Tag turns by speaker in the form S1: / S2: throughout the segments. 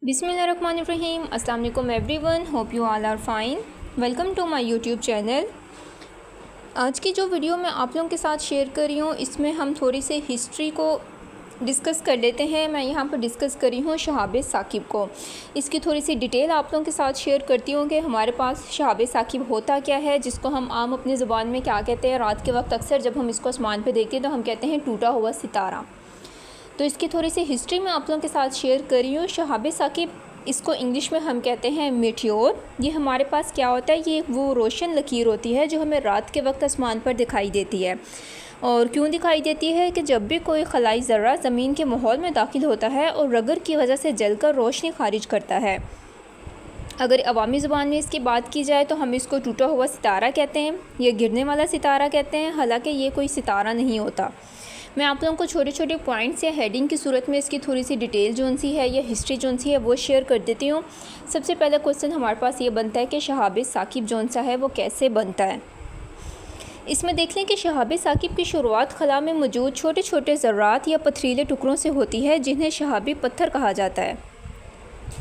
S1: बिस्मिल्लाहिर्रहमानिर्रहीम। अस्सलाम वालेकुम everyone, hope you all are fine. Welcome to my YouTube channel. आज की जो वीडियो मैं आप लोगों के साथ शेयर कर रही हूँ, इसमें हम थोड़ी सी हिस्ट्री को डिस्कस कर लेते हैं। मैं यहाँ पर डिस्कस करी हूँ शहाब साकिब को। इसकी थोड़ी सी डिटेल आप लोगों के साथ शेयर करती हूँ कि हमारे पास शहाब साकिब होता क्या है, जिसको हम आम अपनी ज़ुबान में क्या कहते हैं। रात के वक्त अक्सर जब हम इसको आसमान पर देखते हैं तो हम कहते हैं टूटा हुआ सितारा। तो इसकी थोड़ी सी हिस्ट्री मैं आप लोगों के साथ शेयर कर रही हूँ। शहाब साकिब, इसको इंग्लिश में हम कहते हैं मेटियोर। ये हमारे पास क्या होता है, ये वो रोशन लकीर होती है जो हमें रात के वक्त आसमान पर दिखाई देती है। और क्यों दिखाई देती है कि जब भी कोई खलाई ज़र्रा ज़मीन के माहौल में दाखिल होता है और रगर की वजह से जलकर रोशनी खारिज करता है। अगर अवामी ज़ुबान में इसकी बात की जाए तो हम इसको टूटा हुआ सितारा कहते हैं या गिरने वाला सितारा कहते हैं। हालांकि ये कोई सितारा नहीं होता। मैं आप लोगों को छोटे छोटे पॉइंट्स या हेडिंग की सूरत में इसकी थोड़ी सी डिटेल जोन सी है या हिस्ट्री जोन सी है वो शेयर कर देती हूँ। सबसे पहला क्वेश्चन हमारे पास ये बनता है कि शहाब साकिब जोन सा है वो कैसे बनता है। इसमें देख लें कि शहाब साकिब की शुरुआत खला में मौजूद छोटे छोटे ज़रात या पथरीले टुकड़ों से होती है, जिन्हें शहाबी पत्थर कहा जाता है।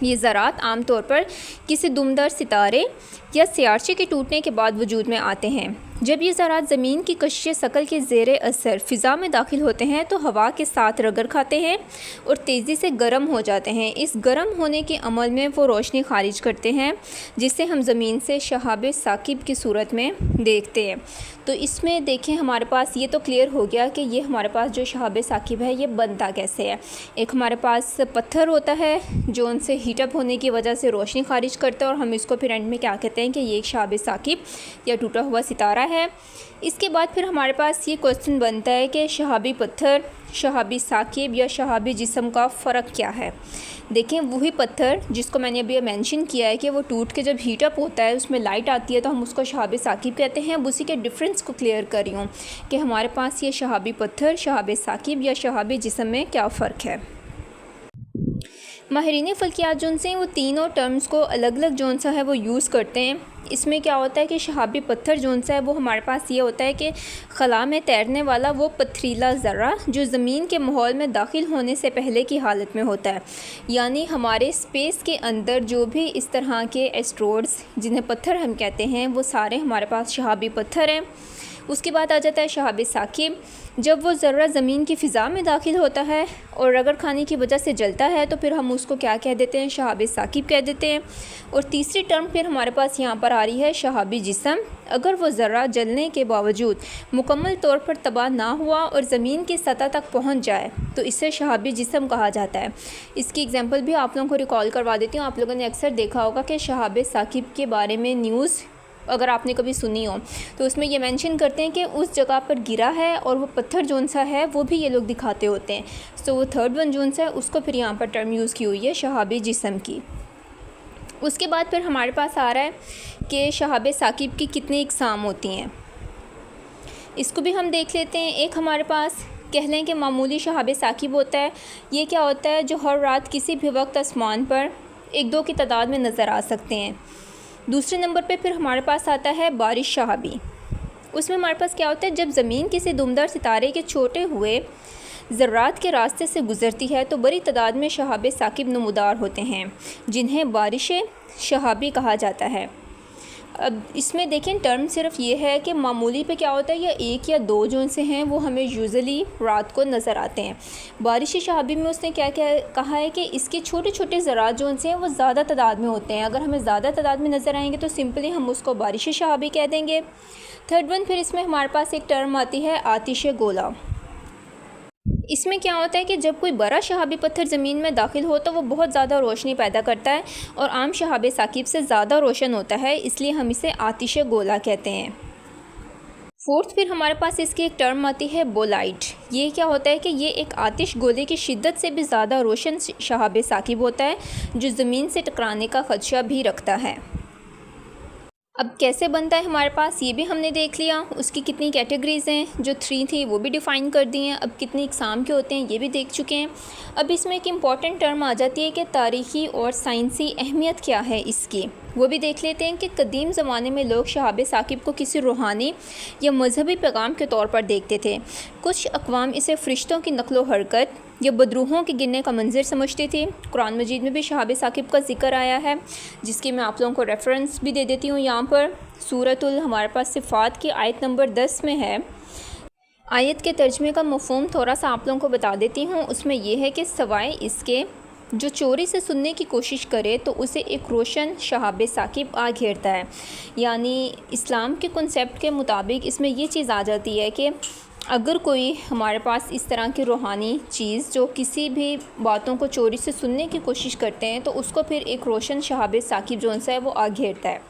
S1: ये ज़रात आमतौर पर किसी दुमदार सितारे या सियारचे के टूटने के बाद वजूद में आते हैं। जब ये ज़रात ज़मीन की कशिश शकल के ज़ेरे असर फ़िज़ा में दाखिल होते हैं तो हवा के साथ रगड़ खाते हैं और तेज़ी से गर्म हो जाते हैं। इस गर्म होने के अमल में वो रोशनी खारिज करते हैं, जिसे हम ज़मीन से शहाब साकिब की सूरत में देखते हैं। तो इसमें देखें, हमारे पास ये तो क्लियर हो गया कि ये हमारे पास जो शहाब साकिब है ये बनता कैसे है। एक हमारे पास पत्थर होता है जो उनसे हीटअप होने की वजह से रोशनी खारिज करता है और हम इसको फिर एंड में क्या कहते हैं कि ये एक शहाब साकिब या टूटा हुआ सितारा है। इसके बाद फिर हमारे पास ये क्वेश्चन बनता है कि शहाबी पत्थर, शहाबी साकिब या शहाबी जिस्म का फ़र्क क्या है। देखें, वही पत्थर जिसको मैंने अभी मेंशन किया है कि वो टूट के जब हीटअप होता है उसमें लाइट आती है तो हम उसको शहाब साकिब कहते हैं। अब उसी के डिफरेंस को क्लियर कर रही हूँ कि हमारे पास ये शहाबी पत्थर, शहाब साकिब या शहाबी जिस्म में क्या फ़र्क है। माहिरीन फ़ल्कियात जोन से वो तीनों टर्म्स को अलग अलग जोन सा है वो यूज़ करते हैं। इसमें क्या होता है कि शहाबी पत्थर जोन सा है वो हमारे पास ये होता है कि खला में तैरने वाला वो पथरीला ज़र्रा जो ज़मीन के माहौल में दाखिल होने से पहले की हालत में होता है। यानी हमारे स्पेस के अंदर जो भी इस तरह के एस्ट्रॉइड्स जिन्हें पत्थर हम कहते हैं वो सारे हमारे पास शहाबी पत्थर हैं। उसके बाद आ जाता है शहाब साकिब। जब वो ज़र्रा ज़मीन की फ़िज़ा में दाखिल होता है और रगड़ खाने की वजह से जलता है तो फिर हम उसको क्या कह देते हैं, शहाब साकिब कह देते हैं। और तीसरी टर्म फिर हमारे पास यहाँ पर आ रही है शहाबी जिस्म। अगर वो ज़र्रा जलने के बावजूद मुकम्मल तौर पर तबाह ना हुआ और ज़मीन की सतह तक पहुँच जाए तो इसे शहाबी जिस्म कहा जाता है। इसकी एग्जांपल भी आप लोगों को रिकॉल करवा देती हूँ। आप लोगों ने अक्सर देखा होगा कि शहाब साकिब के बारे में न्यूज़ अगर आपने कभी सुनी हो तो उसमें ये मेंशन करते हैं कि उस जगह पर गिरा है और वो पत्थर जोन सा है वो भी ये लोग दिखाते होते हैं। सो वो थर्ड वन जोन सा है उसको फिर यहाँ पर टर्म यूज़ की हुई है शहाबी जिस्म की। उसके बाद फिर हमारे पास आ रहा है कि शहाब साकिब की कितनी इकसाम होती हैं। इसको भी हम देख लेते हैं। एक हमारे पास कह लें कि मामूली शहाब साकिब होता है। ये क्या होता है, जो हर रात किसी भी वक्त आसमान पर एक दो की तादाद में नज़र आ सकते हैं। दूसरे नंबर पे फिर हमारे पास आता है बारिश शहाबी। उसमें हमारे पास क्या होता है, जब ज़मीन किसी दुमदार सितारे के छोटे हुए ज़र्रात के रास्ते से गुज़रती है तो बड़ी तादाद में शहाब साकिब नमूदार होते हैं, जिन्हें बारिश शहाबी कहा जाता है। अब इसमें देखें, टर्म सिर्फ ये है कि मामूली पे क्या होता है, या एक या दो जोन से हैं वो हमें यूजुअली रात को नज़र आते हैं। बारिश शहाबी में उसने क्या क्या कहा है कि इसके छोटे छोटे ज़रात जोन से हैं वो ज़्यादा तादाद में होते हैं। अगर हमें ज़्यादा तादाद में नज़र आएंगे तो सिंपली हम उसको बारिश शहाबी कह देंगे। थर्ड वन, फिर इसमें हमारे पास एक टर्म आती है आतिश गोला। इसमें क्या होता है कि जब कोई बड़ा शहाबी पत्थर ज़मीन में दाखिल हो तो वो बहुत ज़्यादा रोशनी पैदा करता है और आम शहाब साकिब से ज़्यादा रोशन होता है, इसलिए हम इसे आतिश गोला कहते हैं। फोर्थ, फिर हमारे पास इसकी एक टर्म आती है बोलाइट। ये क्या होता है कि ये एक आतिश गोले की शिद्दत से भी ज़्यादा रोशन शहाब साकिब होता है जो ज़मीन से टकराने का ख़दशा भी रखता है। अब कैसे बनता है हमारे पास ये भी हमने देख लिया। उसकी कितनी कैटेगरीज़ हैं, जो 3 थी वो भी डिफ़ाइन कर दी हैं। अब कितनी इकसाम के होते हैं ये भी देख चुके हैं। अब इसमें एक इम्पॉर्टेंट टर्म आ जाती है कि तारीख़ी और साइंसी अहमियत क्या है इसकी, वो भी देख लेते हैं कि कदीम ज़माने में लोग शहाब साकिब को किसी रूहानी या मजहबी पैगाम के तौर पर देखते थे। कुछ अक़वाम इसे फ़रिश्तों की नक़्लो हरकत ये बदरूहों के गिरने का मंजर समझती थी। कुरान मजीद में भी शहाब साकिब का जिक्र आया है, जिसकी मैं आप लोगों को रेफरेंस भी दे देती हूँ यहाँ पर। सूरतुल हमारे पास सिफ़ात की आयत नंबर 10 में है। आयत के तर्जमे का मफ़हूम थोड़ा सा आप लोगों को बता देती हूँ। उसमें यह है कि सवाए इसके जो चोरी से सुनने की कोशिश करे तो उसे एक रोशन शहाब साकिब आ घेरता है। यानी इस्लाम के कॉन्सेप्ट के मुताबिक इसमें ये चीज़ आ जाती है कि अगर कोई हमारे पास इस तरह की रूहानी चीज़ जो किसी भी बातों को चोरी से सुनने की कोशिश करते हैं तो उसको फिर एक रोशन शहाब साकिब जो सा है वो आ घेरता है।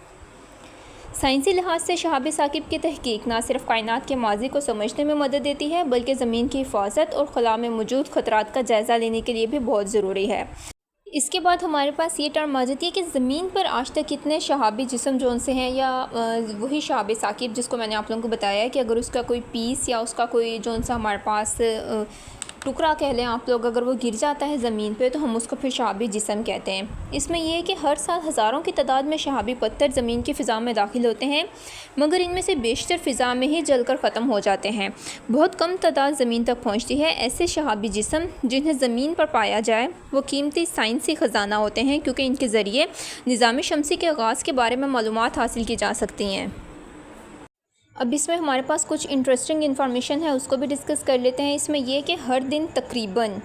S1: साइंसी लिहाज से शहाब साकिब की तहकीक ना सिर्फ कायनात के माजी को समझने में मदद देती है बल्कि ज़मीन की हिफाजत और खला में मौजूद ख़तरात का जायज़ा लेने के लिए भी बहुत ज़रूरी है। इसके बाद हमारे पास ये टर्म आ जाती है कि ज़मीन पर आज तक कितने शहाबी जिस्म जो से हैं, या वही शहाब साकिब जिसको मैंने आप लोगों को बताया है कि अगर उसका कोई पीस या उसका कोई जो सा हमारे पास टुकड़ा कह लें आप लोग, अगर वो गिर जाता है ज़मीन पे तो हम उसको फिर शहाबी जिस्म कहते हैं। इसमें यह है कि हर साल हज़ारों की तादाद में शहाबी पत्थर ज़मीन की फ़िज़ा में दाखिल होते हैं, मगर इनमें से बेशतर फ़िज़ा में ही जलकर ख़त्म हो जाते हैं। बहुत कम तादाद ज़मीन तक पहुँचती है। ऐसे शहाबी जिस्म जिन्हें ज़मीन पर पाया जाए वो कीमती साइंसी ख़जाना होते हैं, क्योंकि इनके ज़रिए निज़ाम शमसी के आगाज़ के बारे में मालूमात हासिल की जा सकती हैं। अब इसमें हमारे पास कुछ इंटरेस्टिंग इन्फॉर्मेशन है, उसको भी डिस्कस कर लेते हैं। इसमें यह कि हर दिन तकरीबन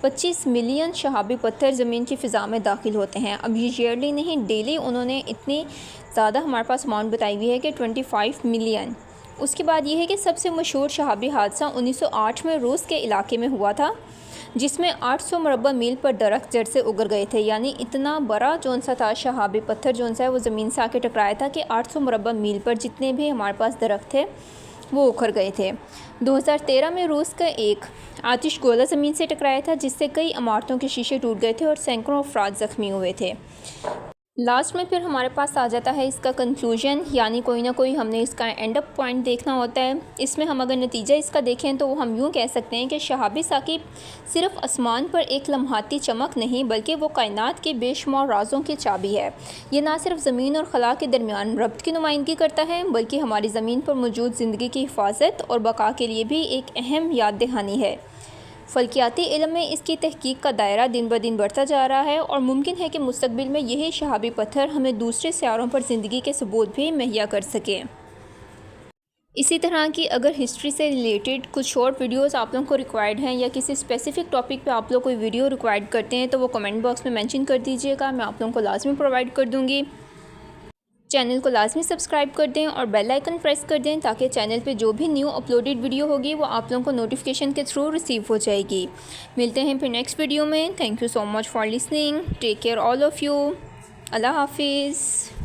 S1: 25 मिलियन शहाबी पत्थर ज़मीन की फ़िज़ा में दाखिल होते हैं। अब ये ईयरली नहीं, डेली उन्होंने इतनी ज़्यादा हमारे पास अमाउंट बताई हुई है कि 25 मिलियन। उसके बाद ये है कि सबसे मशहूर शहाबी हादसा 1908 में रूस के इलाके में हुआ था, जिसमें 800 मुरब्बा मील पर दरख्त जड़ से उगर गए थे। यानी इतना बड़ा जौन सा था शहाबी पत्थर जौन सा है वो ज़मीन से आके टकराया था कि 800 मुरब्बा मील पर जितने भी हमारे पास दरख्त थे वो उखड़ गए थे। 2013 में रूस का एक आतिश गोला ज़मीन से टकराया था, जिससे कई इमारतों के शीशे टूट गए थे और सैकड़ों अफराद ज़ख्मी हुए थे। लास्ट में फिर हमारे पास आ जाता है इसका कंक्लूजन, यानी कोई ना कोई हमने इसका एंड अप पॉइंट देखना होता है। इसमें हम अगर नतीजा इसका देखें तो हम यूँ कह सकते हैं कि शहाब साकिब सिर्फ आसमान पर एक लम्हाती चमक नहीं, बल्कि वो कायनात के बेशुमार राज़ों की चाबी है। ये ना सिर्फ ज़मीन और खला के दरमियान रब्त की नुमाइंदगी करता है, बल्कि हमारी ज़मीन पर मौजूद ज़िंदगी की हिफाजत और बका के लिए भी एक अहम याद दहानी है। फ़ल्कियाती इल्म में इसकी तहकीक का दायरा दिन ब दिन बढ़ता जा रहा है और मुमकिन है कि मुस्तक़बिल में यही शहाबी पत्थर हमें दूसरे सियारों पर ज़िंदगी के सबूत भी मुहैया कर सकें। इसी तरह की अगर हिस्ट्री से रिलेटेड कुछ शॉर्ट वीडियोस आप लोगों को रिक्वायर्ड हैं या किसी स्पेसिफ़िक टॉपिक पे आप लोग कोई वीडियो रिक्वायर्ड करते हैं तो वो कमेंट बॉक्स में मेंशन कर दीजिएगा, मैं आप लोगों को लाजमी प्रोवाइड कर दूँगी। चैनल को लाजमी सब्सक्राइब कर दें और बेल आइकन प्रेस कर दें ताकि चैनल पे जो भी न्यू अपलोडेड वीडियो होगी वो आप लोगों को नोटिफिकेशन के थ्रू रिसीव हो जाएगी। मिलते हैं फिर नेक्स्ट वीडियो में। Thank you so much for listening. Take care all of you. अल्लाह हाफिज़।